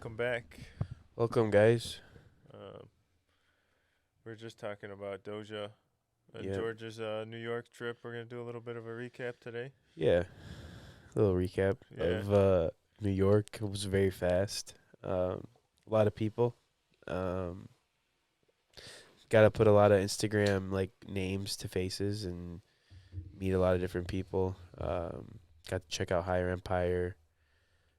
Welcome back. Welcome, guys. Um, we're just talking about Doja and Yeah, George's New York trip. We're gonna do a little bit of a recap today. yeah. A little recap Yeah, of New York. It was very fast. A lot of people. Um, Got to put a lot of Instagram like names to faces and meet a lot of different people. Got to check out Higher Empire.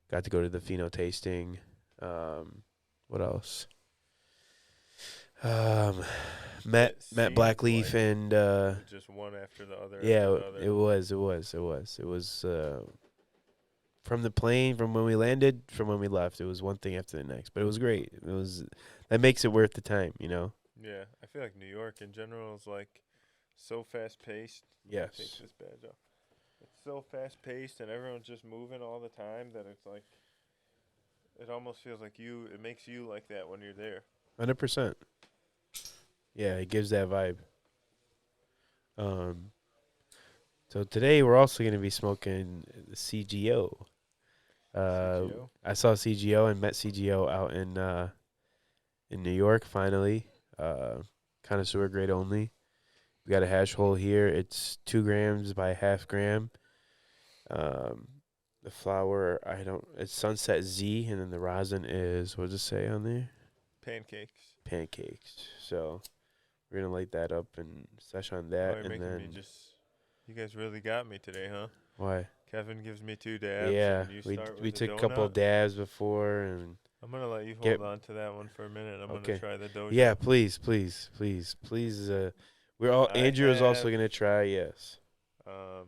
Got to go to the Fino tasting. What else? Um, met it met seemed Blackleaf like and just one after the other after yeah, the other. it was from the plane, from when we landed, from when we left. It was one thing after the next, but it was great. It was that makes it worth the time, you know. Yeah, I feel like New York in general is like so fast paced. Let me take Yes. this badge off. It's so fast paced and everyone's just moving all the time that it's like it almost feels like you. It makes you like that when you're there. 100%. Yeah, it gives that vibe. Um, so today we're also going to be smoking the CGO. CGO. I saw CGO and met CGO out in New York finally. Connoisseur grade only. We got a hash hole here. It's 2 grams by half gram. Um, the flour, I don't. It's Sunset Z, and then the rosin is, what does it say on there? Pancakes. Pancakes. So we're gonna light that up and sesh on Oh, that, you're and making me then just. You guys really got me today, huh? why? Kevin gives me 2 dabs, Yeah, and you we start we with the took a couple donut. of dabs before and I'm gonna let you get hold on to that one for a minute. I'm gonna okay. try the Yeah, doja. please, please, please, please. We're all. I Andrew is also have gonna try. Yes, um,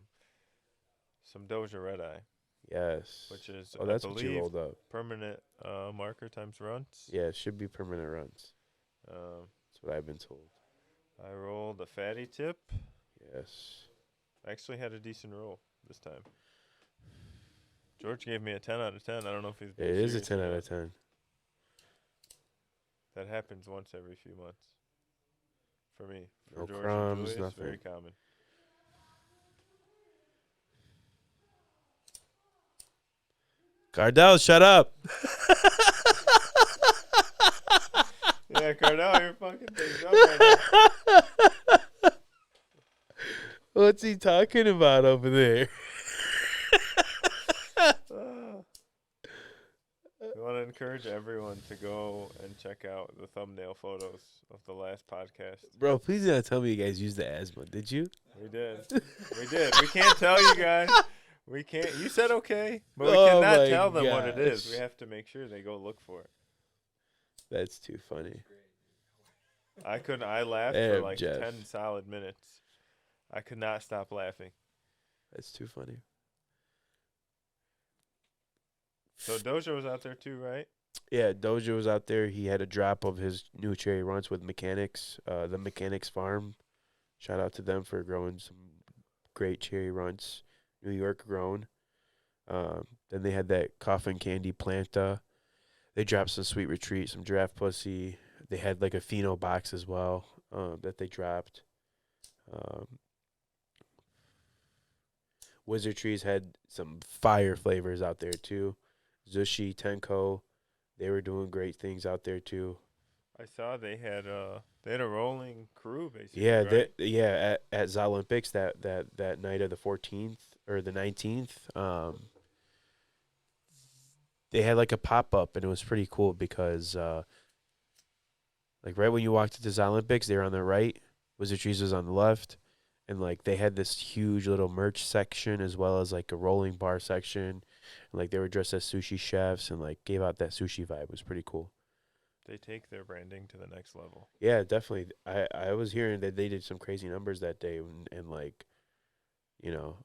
some doja red eye, yes. which is Oh, I that's what you believe rolled up. permanent marker times runs. Yeah, it should be permanent runs. Um, That's what I've been told. I rolled a fatty tip. Yes. I actually had a decent roll this time. George gave me a 10 out of 10. I don't know if he's It being is a serious 10 or out not. of 10. That happens once every few months. For me, for No George and Julie, crumbs, it's nothing. very common. Cardell, shut up. Yeah, Cardell, you're fucking things up right What's he talking about over there? now. We want to encourage everyone to go and check out the thumbnail photos of the last podcast. Bro, please do not tell me you guys used the asthma. Did you? We did. We did. We can't tell you guys. We can't. You said okay, but we Oh cannot my tell them what it is. We gosh. have to make sure they go look for it. That's too funny. I couldn't. I laughed for Damn, like Jeff. 10 solid minutes. I could not stop laughing. That's too funny. So Doja was out there too, right? Yeah, Doja was out there. He had a drop of his new cherry runts with Mechanics, the Mechanics Farm. Shout out to them for growing some great cherry runts, New York grown. Then they had that coffin candy planta. They dropped some Sweet Retreat, some Giraffe Pussy. They had like a Fino box as well that they dropped. Um, Wizard Trees had some fire flavors out there too. Zushi, Tenko, they were doing great things out there too. I saw they had a rolling crew basically, Yeah, right? at Zalympix that night of the 14th or the 19th, they had like a pop up and it was pretty cool because like right when you walked into Zalympix, they were on the right, Wizard Trees was on the left, and like they had this huge little merch section as well as like a rolling bar section, and like they were dressed as sushi chefs and like gave out that sushi vibe. It was pretty cool. They take their branding to the next level. Yeah, definitely. I was hearing that they did some crazy numbers that day, and like, you know,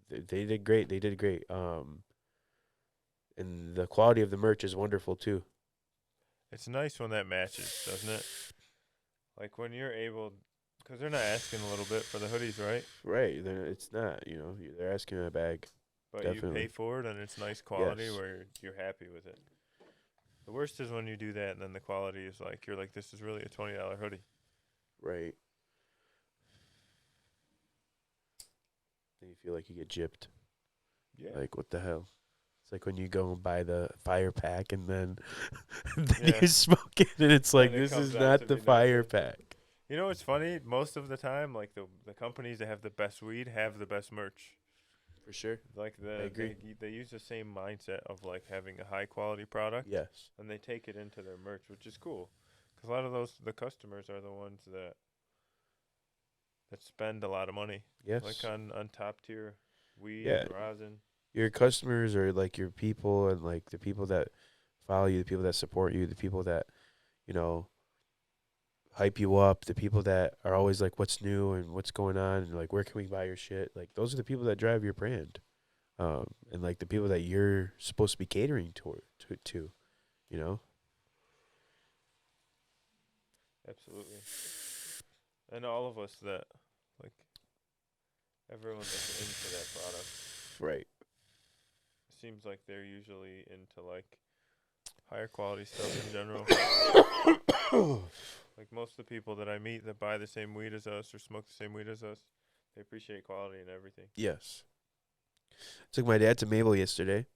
they did great. They did great. And the quality of the merch is wonderful too. It's nice when that matches, doesn't it? Like when you're able, because they're not asking a little bit for the hoodies, right? Right. It's not. You know, they're asking a bag. But you pay Definitely. for it and it's nice quality Yes. where you're happy with it. The worst is when you do that and then the quality is like you're like this is really a $20 hoodie. Right. Then you feel like you get gypped. Yeah. Like what the hell? It's like when you go and buy the fire pack and then, then Yeah. you smoke it and it's like, And it this comes is out not to the be fire nothing. pack. You know what's funny? Most of the time, like the companies that have the best weed have the best merch. For sure. Like I agree. they use the same mindset of like having a high quality product, Yes. and they take it into their merch, which is cool. Because a lot of the customers are the ones that spend a lot of money, Yes. like on top tier weed Yeah. and rosin. Your customers are like your people, and like the people that follow you, the people that support you, the people that, you know, hype you up, the people that are always like, what's new and what's going on, and like, where can we buy your shit? Like, those are the people that drive your brand. And like the people that you're supposed to be catering to, you know? Absolutely. And all of us that, like, everyone that's into that product Right. seems like they're usually into, like, higher quality stuff in general. Like, most of the people that I meet that buy the same weed as us or smoke the same weed as us, they appreciate quality and everything. Yes. Took my dad to Mabel yesterday.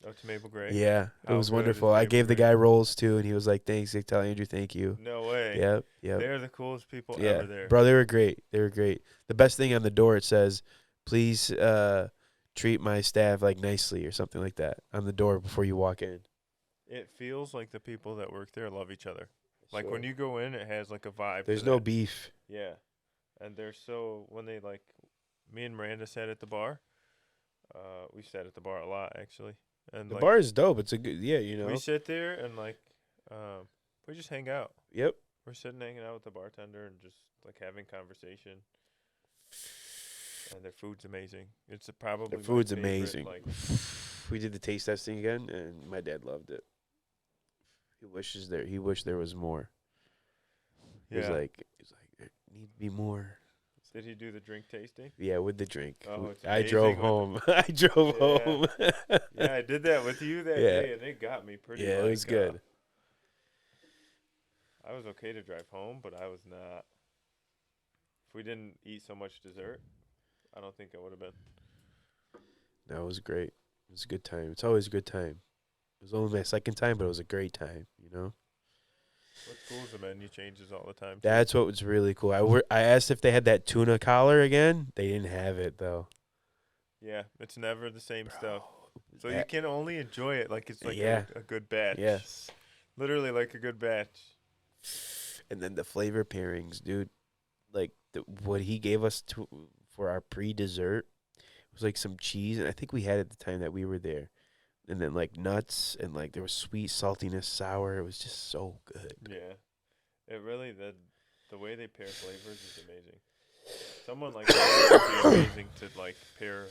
Oh, to Maple Gray? Yeah, it How was good is wonderful. I Maple gave the Gray? guy rolls too, and he was like, "Thanks." Like, tell Andrew, thank you. No way. Yep, yep. They're the coolest people Yeah, ever there. bro, they were great. They were great. The best thing on the door, it says, "Please treat my staff like nicely" or something like that on the door before you walk in. It feels like the people that work there love each other. Like, So, when you go in, it has, like, a vibe. there's to no that. beef. Yeah. And they're so, when they, like, me and Miranda sat at the bar. We sat at the bar a lot, actually. And, The like, bar is dope. It's a good, yeah, you know. we sit there and, like, we just hang out. Yep. We're sitting hanging out with the bartender and just, like, having conversation. And their food's amazing. It's probably Their my food's favorite, amazing. Like, We did the taste testing again, and my dad loved it. He wished there was more. He was yeah. like, there need to be more. Did he do the drink tasting? Yeah, with the drink. Oh, it's I amazing drove with home. I drove Yeah. home. Yeah, I did that with you that Yeah. day, and it got me pretty. Yeah, it was good. I was okay to drive home, but I was not. If we didn't eat so much dessert, I don't think I would have been. No, it was great. It was a good time. It's always a good time. It was only my second time, but it was a great time, you know? What's cool is the menu changes all the time. Too. That's what was really cool. I asked if they had that tuna collar again. They didn't have it, though. Yeah, it's never the same stuff. So you that- can only enjoy it like it's like Yeah. a good batch. Yes. Literally like a good batch. And then the flavor pairings, dude. Like, what he gave us for our pre-dessert was like some cheese. And I think we had it at the time that we were there. And then, like, nuts. And, like, there was sweet, saltiness, sour. It was just so good. Yeah. It really, the way they pair flavors is amazing. Someone like that would be amazing to, like, pair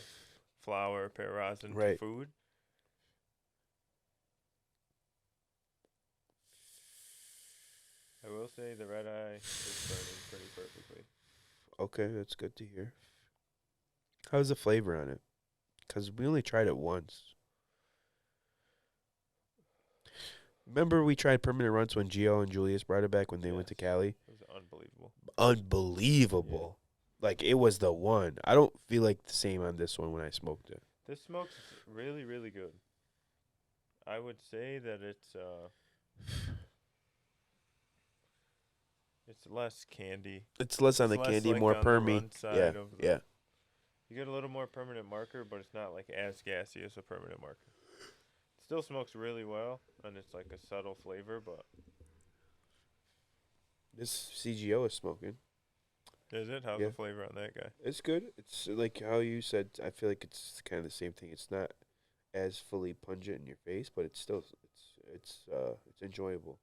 flour, pair rosin to Right. food. I will say the red eye is burning pretty perfectly. Okay, that's good to hear. How's the flavor on it? Because we only tried it once. Remember we tried permanent runts when Gio and Julius brought it back when they went to Yes. Cali? It was unbelievable. Unbelievable. Like, it was the one. I don't feel like the same on this one when I smoked it. This smoke's really, really good. I would say that it's less candy. It's less on It's the less candy, like more on the permy. run side Yeah, of the- yeah. You get a little more permanent marker, but it's not like as gassy as a permanent marker. It still smokes really well, and it's like a subtle flavor, but This CGO is smoking. is it? How's Yeah. the flavor on that guy? It's good. It's like how you said. I feel like it's kind of the same thing. It's not as fully pungent in your face, but it's still it's enjoyable.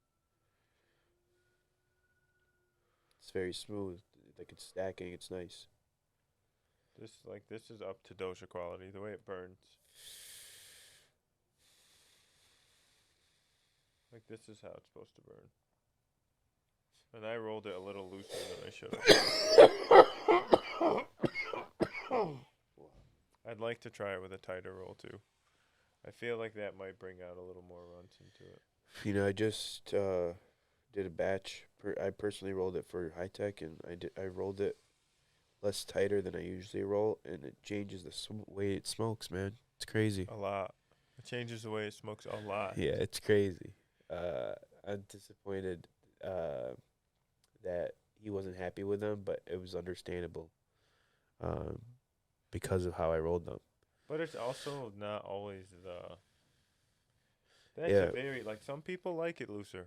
It's very smooth. Like, it's stacking. It's nice. This is up to Doja quality. The way it burns. Like, this is how it's supposed to burn. And I rolled it a little looser than I should have. I'd like to try it with a tighter roll too. I feel like that might bring out a little more runs into it. You know, I just did a batch. I personally rolled it for high tech, and I rolled it less tighter than I usually roll, and it changes the way it smokes, man. It's crazy. A lot. changes the way it smokes a lot. Yeah, it's crazy. I'm disappointed that he wasn't happy with them, but it was understandable um, because of how I rolled them. But it's also not always the. That's Yeah, a very like some people like it looser.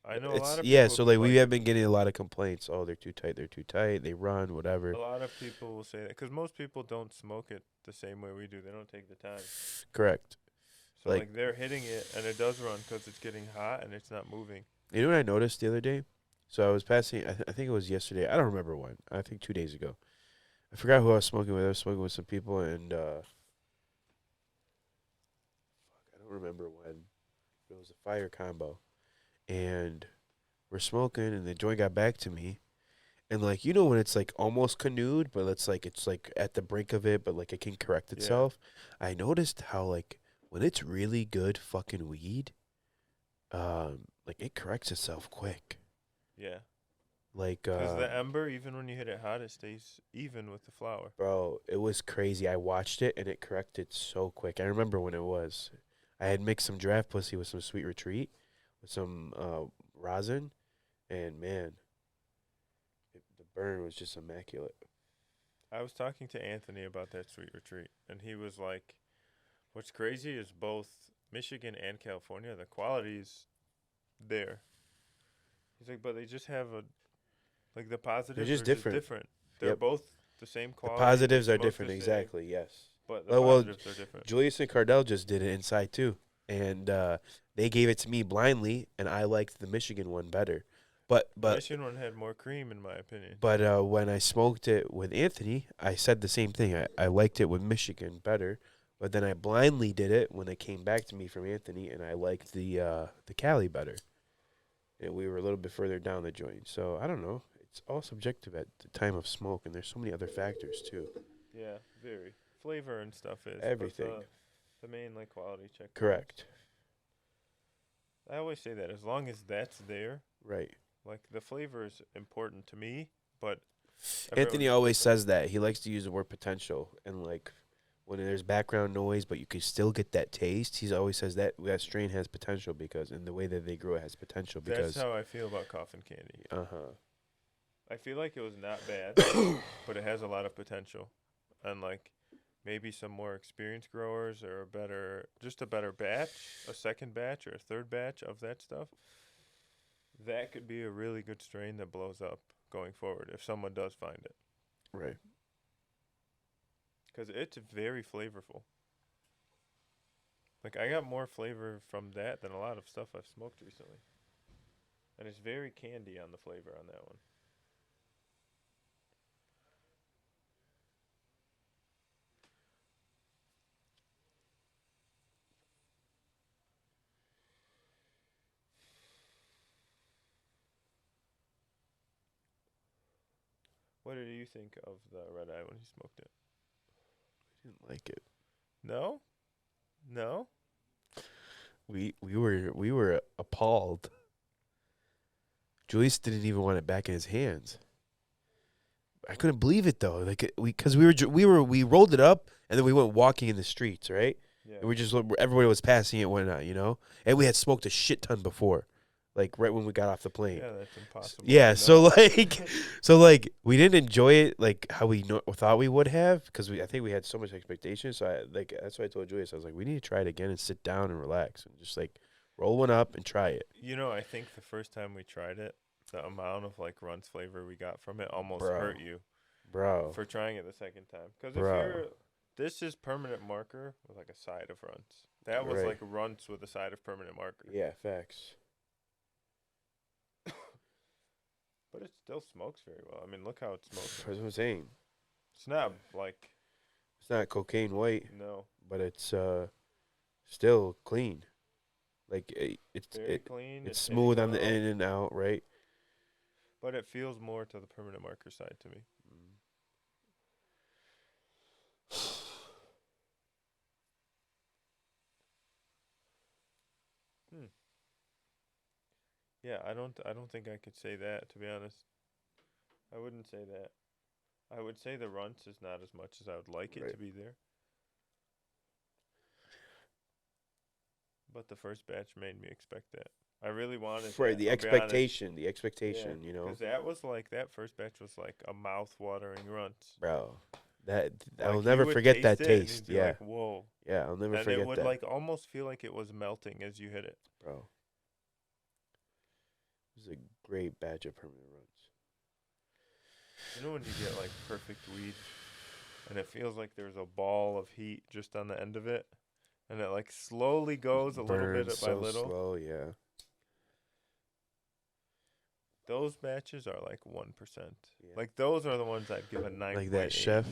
I know a it's lot of yeah. people So who like we like have it been looser. getting a lot of complaints. Oh, they're too tight. They're too tight. They run, whatever. A lot of people will say that because most people don't smoke it the same way we do. They don't take the time. Correct. So Like like they're hitting it and it does run because it's getting hot and it's not moving. you know what I noticed the other day? So I was passing. I think it was yesterday. I don't remember when. I think 2 days ago. I forgot who I was smoking with. I was smoking with some people, and I don't remember when. It was a fire combo, and we're smoking, and the joint got back to me, and like you know when it's like almost canoed, but it's like at the brink of it, but like it can correct Yeah. itself. I noticed how like when it's really good fucking weed, like it corrects itself quick. Yeah. Like Because the ember, even when you hit it hot, it stays even with the flower. bro, it was crazy. I watched it and it corrected so quick. I remember when it was. I had mixed some draft pussy with some sweet retreat, with some rosin, and man, the burn was just immaculate. I was talking to Anthony about that sweet retreat, and he was like, "What's crazy is both Michigan and California, the quality's there." He's like, "But they just have a like the positives just are different. just different. They're Yep. both the same The quality. positives they are smoke the different, same, exactly. Yes. but the Well, positives are different. Julius and Cardell just did it inside too, and they gave it to me blindly, and I liked the Michigan one better. But The Michigan one had more cream, in my opinion. But when I smoked it with Anthony, I said the same thing. I liked it with Michigan better, but then I blindly did it when it came back to me from Anthony, and I liked the Cali better. And we were a little bit further down the joint, so I don't know. It's all subjective at the time of smoke, and there's so many other factors too. Yeah, very flavor and stuff is Everything. But the main like quality check. Correct. I always say that as long as that's there, Right. like the flavor is important to me, but Anthony everyone's always different. says that. He likes to use the word potential, and like when there's background noise, but you can still get that taste. He always says that strain has potential because, in the way that they grow it has potential because. That's how I feel about coffin candy. Uh-huh. I feel like it was not bad, but it has a lot of potential, and like maybe some more experienced growers or just a better batch, a second batch or a third batch of that stuff. That could be a really good strain that blows up going forward if someone does find it. Right. Because it's very flavorful. Like, I got more flavor from that than a lot of stuff I've smoked recently. And it's very candy on the flavor on that one. What did you think of the red eye when you smoked it? Didn't like it. No? No? We were appalled. Julius didn't even want it back in his hands. I couldn't believe it though. Like because we rolled it up and then we went walking in the streets, right? Yeah. And we just everybody was passing it when and we had smoked a shit ton before, like right when we got off the plane. Yeah, that's impossible. Yeah, No. so we didn't enjoy it like how we thought we would have because I think we had so much expectation. So that's why I told Julius I was like, we need to try it again and sit down and relax and just like roll one up and try it. I think the first time we tried it, the amount of like runs flavor we got from it almost Bro. hurt you Bro, for trying it the second time. Because Bro. this is permanent marker with like a side of runs. That was Right. like runs with a side of permanent marker. Yeah, facts. But it still smokes very well. I mean, look how it smokes. That's what I'm saying. It's not like It's not cocaine white, no, but it's still clean. Like it's very clean. it's hitting smooth on the well, in and out, right? but it feels more to the permanent marker side to me. Yeah, I don't think I could say that, to be honest. I wouldn't say that. I would say the runts is not as much as I would like it Right. to be there. But the first batch made me expect that. I really wanted For that. the I'll be honest. expectation, you know, Because that was like, that first batch was like a mouth-watering runts. bro. That I will Like, never you would forget that it and taste. you'd be Yeah, like, whoa. yeah, I'll never And forget it would that, like almost feel like it was melting as you hit it. bro. It was a great batch of permanent runs. You know when you get like perfect weed and it feels like there's a ball of heat just on the end of it and it like slowly goes a little bit Burns by so little? slow, yeah. Those batches are like 1%. Yeah. Like those are the ones I'd give a 9.8. Like that chef.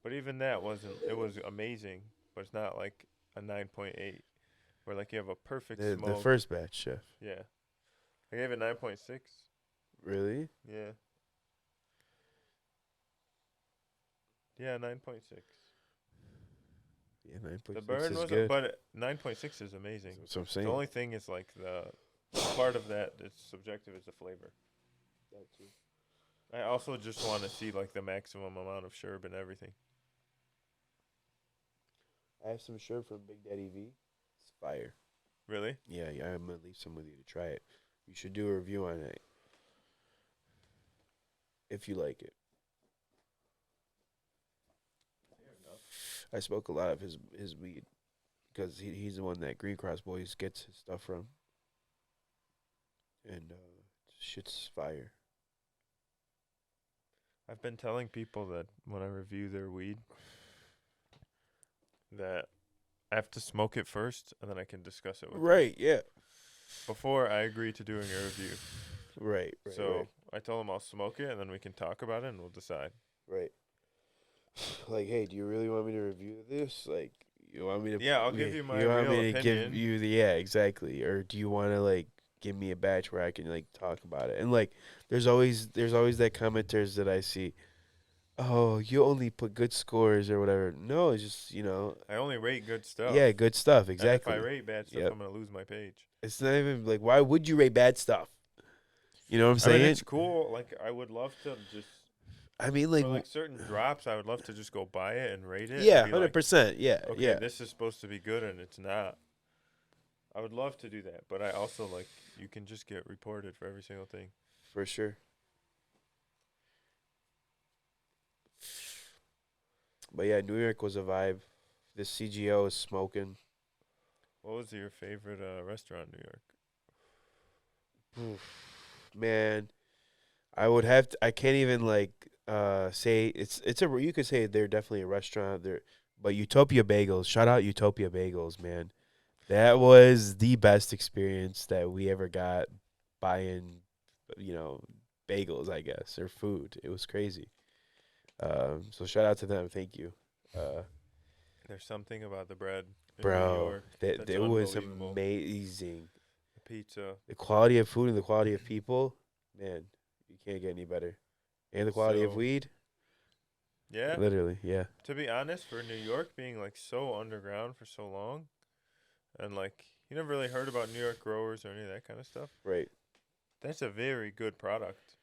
But even that wasn't, it was amazing, but it's not like a 9.8 where like you have a perfect The smoke. first batch chef. Yeah. I gave it 9.6. Really? Yeah. Yeah, 9.6. Yeah, 9.6 The burn is wasn't, good. but 9.6 is amazing. That's what I'm saying. The only thing is like the part of that that's subjective is the flavor. That too. I also just want to see like the maximum amount of sherb and everything. I have some sherb from Big Daddy V. It's fire. Really? Yeah, I'm gonna leave some with you to try it. You should do a review on it if you like it. Fair enough. I smoke a lot of his weed because he's the one that Green Cross Boys gets his stuff from, and shit's fire. I've been telling people that when I review their weed that I have to smoke it first and then I can discuss it with them. Right. Yeah. Before I agree to doing a review. Right. So I told them I'll smoke it and then we can talk about it and we'll decide. Right. Like, hey, do you really want me to review this? Like, you want me to? Yeah, I'll give you my You want real me to opinion. give you the exactly, or do you want to like give me a batch where I can like talk about it? And like, there's always that commenters that I see. Oh, you only put good scores or whatever. No, it's just I only rate good stuff. Yeah, good stuff. Exactly. And if I rate bad stuff, Yep. I'm gonna lose my page. It's not even like, why would you rate bad stuff? You know what I'm I saying? mean, it's cool. Like, I would love to just I mean, like, for like certain drops, I would love to just go buy it and rate it. yeah, and be like, 100%. Yeah, okay, yeah. this is supposed to be good and it's not. I would love to do that, but I also like you can just get reported for every single thing. For sure. But yeah, New York was a vibe. The CGO is smoking. What was your favorite restaurant in New York? Man, I would have to, I can't even like say it's you could say they're definitely a restaurant there, but Utopia Bagels, shout out Utopia Bagels, man. That was the best experience that we ever got buying, bagels, I guess, or food. It was crazy. So shout out to them. Thank you. There's something about the bread in New Bro, York. that that's was unbelievable. amazing. The pizza. The quality of food and the quality of people, man, you can't get any better. And the quality of So- weed, Yeah. literally, yeah. To be honest, for New York being like so underground for so long, and like you never really heard about New York growers or any of that kind of stuff. Right. That's a very good product.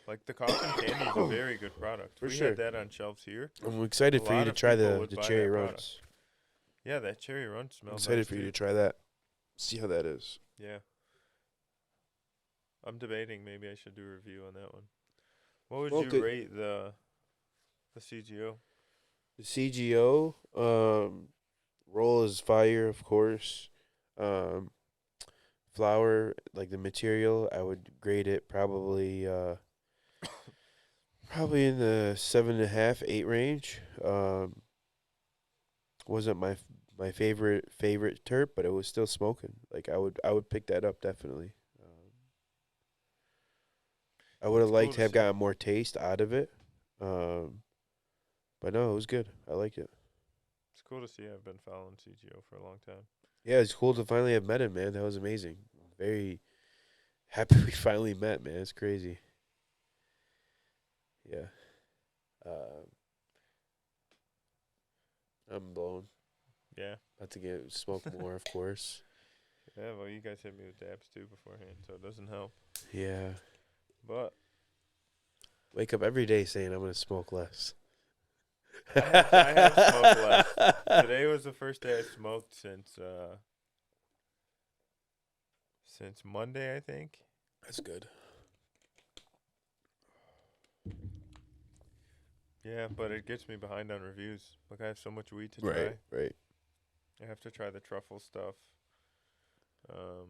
Like the coffin candy is a very good product. For we sure. had that on shelves here. I'm excited A for you lot to of try people the would buy cherry that product. runs. Yeah, that cherry run I'm smells excited nice for you too. to try that. See how that is. Yeah. I'm debating maybe I should do a review on that one. What would Smoke you it. rate the CGO? The CGO roll is fire, of course. Flour, like the material, I would grade it probably in the 7.5, 8 range. Wasn't my favorite terp, but it was still smoking. Like I would pick that up definitely. I would have It's liked cool to to have see. gotten more taste out of it. But no, it was good. I liked it. It's cool to see. I've been following CGO for a long time. Yeah, it's cool to finally have met him, man. That was amazing. Very happy we finally met, man. It's crazy. Yeah. I'm blown. Yeah. About to get smoke more, of course. Yeah, well, you guys hit me with dabs too beforehand, so it doesn't help. Yeah. But Wake up every day saying I'm gonna smoke less. I have smoked less. Today was the first day I smoked since since Monday, I think. That's good. Yeah, but it gets me behind on reviews. Like, I have so much weed to Right, try. right. I have to try the truffle stuff. Have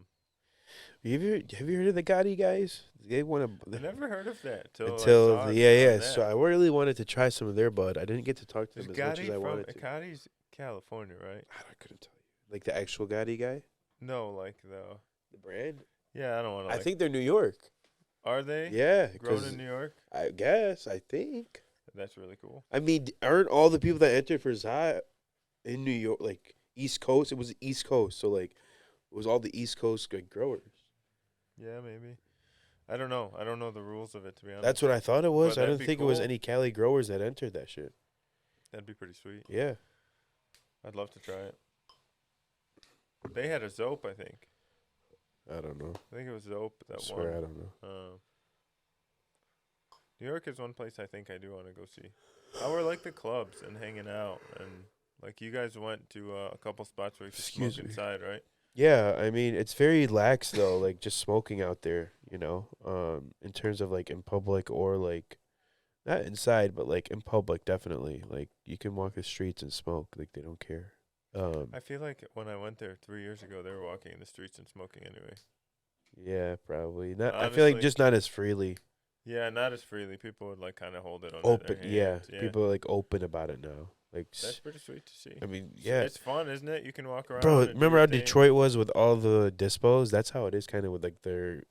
you heard of the Gotti guys? They want I to never heard of that till I until saw it yeah. on So that. I really wanted to try some of their bud. I didn't get to talk to Is them as much as Gotti I from wanted to. Gotti's California, right? I couldn't tell you. Like the actual Gotti guy, No, like the the brand. yeah. I don't want to. I Like, think they're New York. are they Yeah, grown because in New York? I guess I think. That's really cool. I mean, aren't all the people that entered for Zai in New York like East Coast? It was East Coast, so like it was all the East Coast like, growers. Yeah, maybe. I don't know. I don't know the rules of it, to be honest. That's what I thought it was. But I that'd didn't be think it was cool. any Cali growers that entered that shit. That'd be pretty sweet. Yeah. I'd love to try it. They had a Zope, I think. I don't know. I think it was Zope I that swear I won. don't know. New York is one place I think I do want to go see. How are like the clubs and hanging out and like you guys went to a couple spots where you could Excuse smoke me. inside, right? Yeah, I mean it's very lax though, like just smoking out there, you know, in terms of like in public or like not inside, but like in public definitely. Like you can walk the streets and smoke, like they don't care. I feel like when I went there 3 years ago, they were walking in the streets and smoking anyway. Yeah, probably. Not I feel like Honestly. just not as freely. Yeah, not as freely. People would like kind of hold it under Open, their yeah. hands. Yeah. People are like open about it now. Like That's pretty sweet to see. I mean, yeah. It's fun, isn't it? You can walk around. Bro, and do remember your how thing. Detroit was with all the dispos? That's how it is kind of with like their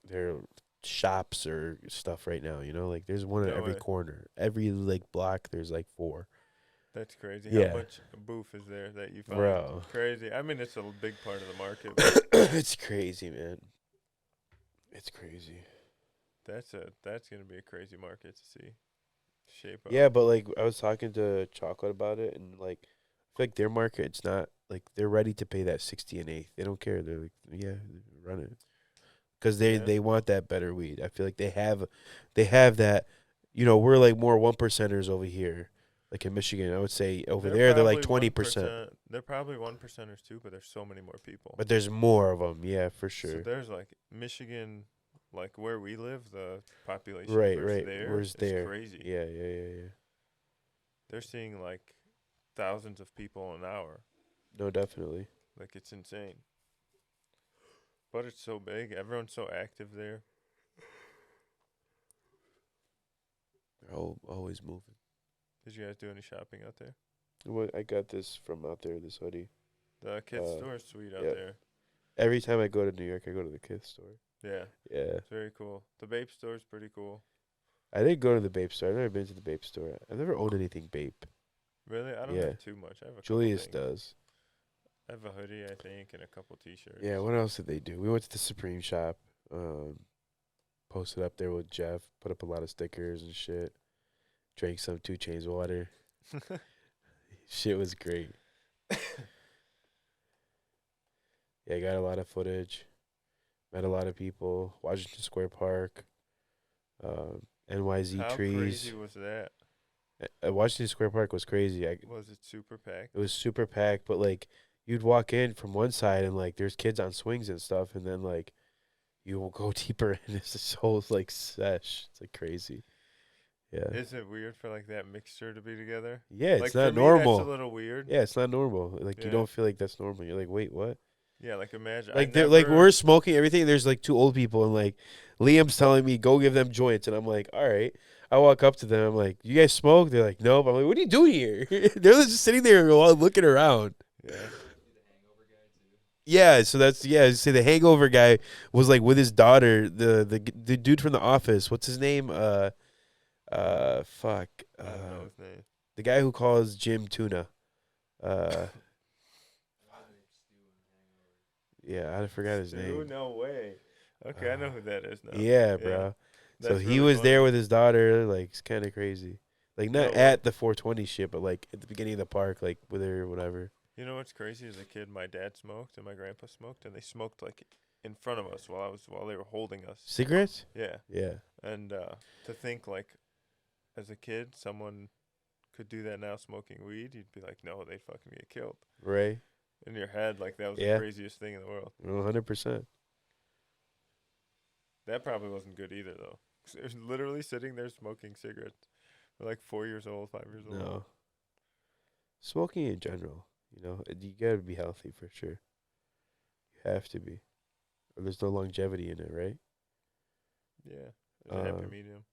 shops or stuff right now, you know? Like there's one at No every way. corner. Every like block there's like 4. That's crazy. Yeah. How much boof is there that you find? Bro. Crazy. I mean, it's a big part of the market. It's crazy, man. It's crazy. That's gonna be a crazy market to see shape up. Yeah, but like I was talking to Chocolate about it, and like I feel like their market, it's not like they're ready to pay that 60 and 8. They don't care. They're like, yeah, run it, because Yeah. they want that better weed. I feel like they have that. You know, we're like more 1%ers over here, like in Michigan. I would say over there they're like 20%, They're probably 1%ers too, but there's so many more people. but there's more of them. Yeah, for So sure. there's like Michigan, like where we live, the population Right, versus right. there Where's is there? crazy. Yeah. They're seeing like thousands of people an hour. No, definitely. Like it's insane. But it's so big. Everyone's so active there. They're always moving. Did you guys do any shopping out there? I got this from out there. This hoodie. The kids store is sweet out yeah. there. Every time I go to New York, I go to the Kith store. Yeah, Yeah. it's very cool. The Bape store is pretty cool. I didn't go to the Bape store. I've never been to the Bape store. I've never owned anything Bape. Really? I don't Yeah. have too much. I have a couple Julius things. does. I have a hoodie, I think, and a couple T-shirts. Yeah, what else did they do? We went to the Supreme shop. Posted up there with Jeff. Put up a lot of stickers and shit. Drank some 2 Chainz water. Shit was great. Yeah, I got a lot of footage. Met a lot of people. Washington Square Park. NYZ How trees. crazy was that? Washington Square Park was crazy. Was it super packed? It was super packed, but like you'd walk in from one side and like there's kids on swings and stuff, and then like you will go deeper and it's this whole like sesh. It's like crazy. Yeah. Is it weird for like that mixture to be together? Yeah, it's like, not for me, normal. That's a little weird. Yeah, it's not normal. Like Yeah. you don't feel like that's normal. You're like, wait, what? Yeah, like imagine. Like they're like we're smoking everything. There's like 2 old people and like Liam's telling me go give them joints, and I'm like, all right. I walk up to them. I'm like, you guys smoke? They're like, nope. I'm like, what are you doing here? They're just sitting there looking around. Yeah. Yeah, so that's say the hangover guy was like with his daughter, the dude from The Office. What's his name? Fuck. I don't know his name. The guy who calls Jim Tuna. Yeah, I forgot his name. No way. Okay, I know who that is now. Yeah, bro. So That's he really was funny. there with his daughter. Like it's kind of crazy. Like not No way. at the 420 shit, but like at the beginning of the park, like with her or whatever. You know what's crazy? As a kid, my dad smoked and my grandpa smoked, and they smoked like in front of us while they were holding us. Cigarettes? Yeah. Yeah. And to think like, as a kid, someone could do that now smoking weed, you'd be like, no, they'd fucking get killed. Right. In your head, like that was Yeah. the craziest thing in the world. 100%. That probably wasn't good either, though. 'Cause it was literally sitting there smoking cigarettes. They're like 4 years old, 5 years old. No. Smoking in general, you gotta be healthy for sure. You have to be. Or there's no longevity in it, right? Yeah, there's a happy Um, medium.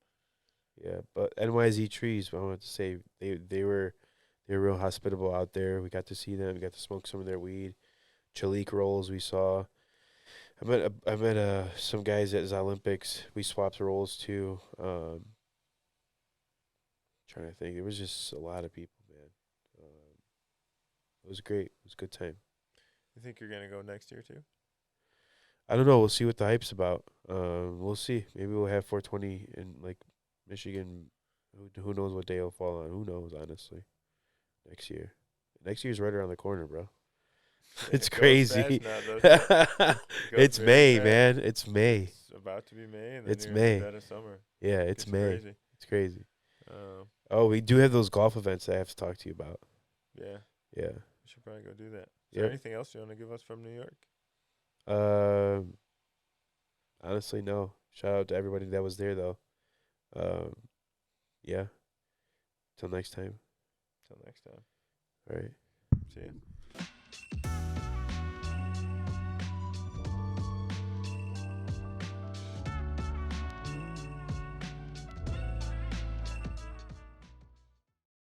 yeah, but NYZ Trees, I wanted to say they were real hospitable out there. We got to see them. We got to smoke some of their weed. Chalik rolls we saw. I met some guys at Zalympix. We swapped rolls too. Trying to think, there was just a lot of people, man. It was great. It was a good time. You think you're gonna go next year too? I don't know. We'll see what the hype's about. We'll see. Maybe we'll have 420 in like Michigan. Who knows what day it'll fall on? Who knows? Honestly, next year. Next year's right around the corner, bro. It's It goes crazy. fast now, doesn't it? It goes It's very May, fast. man. It's May. It's about to be May, and then It's you're gonna be May. dead of summer. Yeah, it's It's May. crazy. It's crazy. Um, Oh, we do have those golf events I have to talk to you about. yeah, Yeah. you should probably go do that. Is there Yep. anything else you want to give us from New York? Um, honestly, no. Shout out to everybody that was there, though. Um, yeah. Till next time. Till next time. All right. See ya.